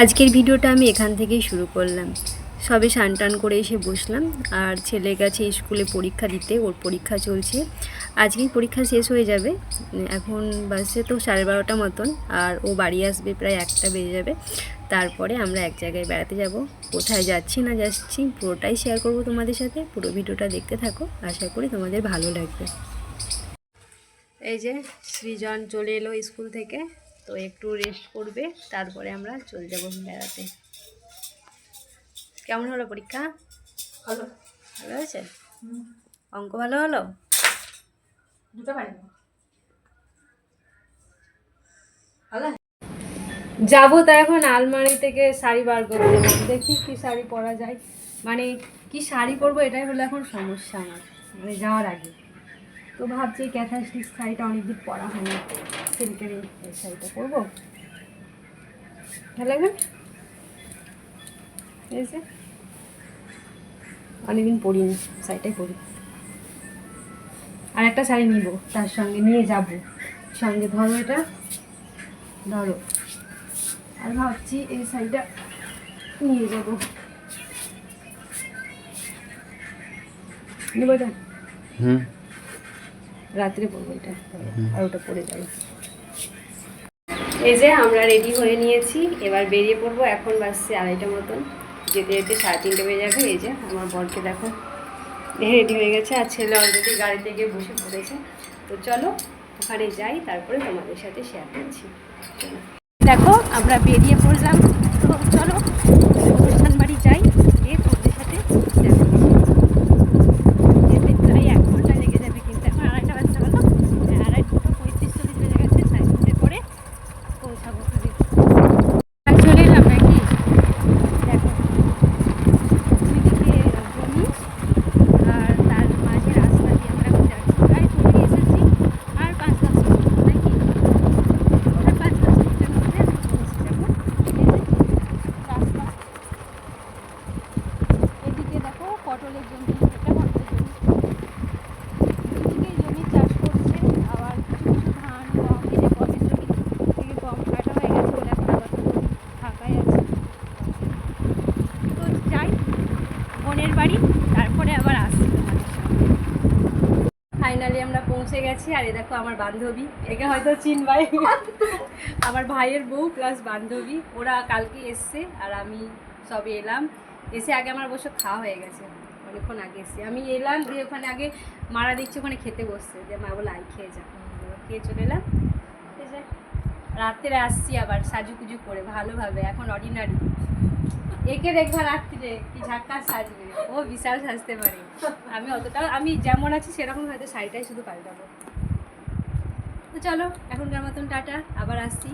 আজকের ভিডিওটা আমি এখান থেকেই শুরু করলাম। সবে স্নান টান করে এসে বসলাম, আর ছেলে গেছে স্কুলে পরীক্ষা দিতে, ওর পরীক্ষা চলছে। আজকেই পরীক্ষা শেষ হয়ে যাবে, এখন বাজছে তো 12:30 মতন, আর ও বাড়ি আসবে প্রায় 1টা বেজে যাবে। তারপরে আমরা এক জায়গায় বেড়াতে যাব। কোথায় যাচ্ছি না যাচ্ছি পুরোটাই শেয়ার করব তোমাদের সাথে। পুরো ভিডিওটা দেখতে থাকো, আশা করি তোমাদের ভালো লাগবে। এই যে সৃজন চলে এলো স্কুল থেকে, তো একটু রেস্ট করবে, তারপরে আমরা চলে যাব বেড়াতে। কেমন হলো পরীক্ষা? ভালো ভালো হয়েছে? অঙ্ক ভালো হলো? দুটো পারিনি। ভালো যাবো তো এখন আলমারি থেকে শাড়ি বার করতে, দেখি কি শাড়ি পরা যায়, মানে কি শাড়ি পরবো এটাই হলো এখন সমস্যা আমার, মানে যাওয়ার আগে। তো ভাবছি ক্যাথা স্টিচ শাড়িটা অনেকদিন পরা হয়নি, সিল্কের এই শাড়িটা পরবো, ভালো লাগবে। এই যে অনেকদিন পরিনি, শাড়িটাই পরি। আর একটা শাড়ি নিব, তার সঙ্গে নিয়ে যাব সঙ্গে, ধরো এটা ধরো। আর ভাবছি এই শাড়িটা নিয়ে যাব, নেবো এটা, রাত্রে পরবো এটা, আর ওটা পরে যাই। এই যে আমরা রেডি হয়ে নিয়েছি, এবার বেরিয়ে পড়বো। এখন বাজছে 2:30 মতন, যেতে যেতে 3:30 বেজে যাবে। এই যে আমার বরকে দেখো রেডি হয়ে গেছে, আর ছেলে অলরেডি গাড়িতে গিয়ে বসে পড়েছে। তো চলো ওখানে যাই, তারপরে তোমাদের সাথে শেয়ার করছি। দেখো আমরা বেরিয়ে পড়লাম, তো চলো অনুষ্ঠান বাড়ি যাই, গিয়ে তোমাদের সাথে শেয়ার করছি। যেতে প্রায় 1 ঘন্টা লেগে যাবে, কিন্তু এখন 2:30 বাজতে হলো, 2:35-40 বেজে গেছে, 4:30 পরে পৌঁছাবো ওখানে। আর চলে এলাম নাকি, দেখো ওইদিকে জমি, আর তার মাঝে রাস্তা দিয়ে আমরা এখন যাচ্ছি, প্রায় চলে এসেছি। আর 5-10 মিনিট নাকি, আর 5-10 মিনিটের মধ্যে আমরা পৌঁছে যাবো। রাস্তা এদিকে দেখো পটলের জমি, এটা পটলের জমি, এদিকে জমি চাষ করছে। আবার কিছু কিছু ধান গম, এই যে গমের জমি থেকে গম কাটা হয়ে গেছে বলে এখন আবার ফাঁকাই আছে। তো যাই বোনের বাড়ি, তারপরে আবার আসছি তোমাদের সামনে। ফাইনালি আমরা পৌঁছে গেছি, আর এ দেখো আমার বান্ধবী, একে হয়তো চিনবাই, আমার ভাইয়ের বউ প্লাস বান্ধবী। ওরা কালকে এসছে, আর আমি সবে এলাম। এসে আগে আমার অবশ্য খাওয়া হয়ে গেছে, অনেকক্ষণ আগে এসছি আমি। এলাম দিয়ে ওখানে আগে মারা দিচ্ছে, ওখানে খেতে বসছে, যে মা বলে আই খেয়ে যা, খেয়ে চলে এলাম। ঠিক আছে, রাত্রে আসছি আবার সাজুকুজু করে ভালোভাবে, এখন অর্ডিনারি। একে দেখবা রাত্রিরে কি ঝাক্কাস সাজবে, ও বিশাল সাজতে পারে। আমি অতটা, আমি যেমন আছি সেরকম হয়তো শাড়িটাই শুধু পাল্টাবো। তো চলো এখনকার মতন টাটা, আবার আসছি।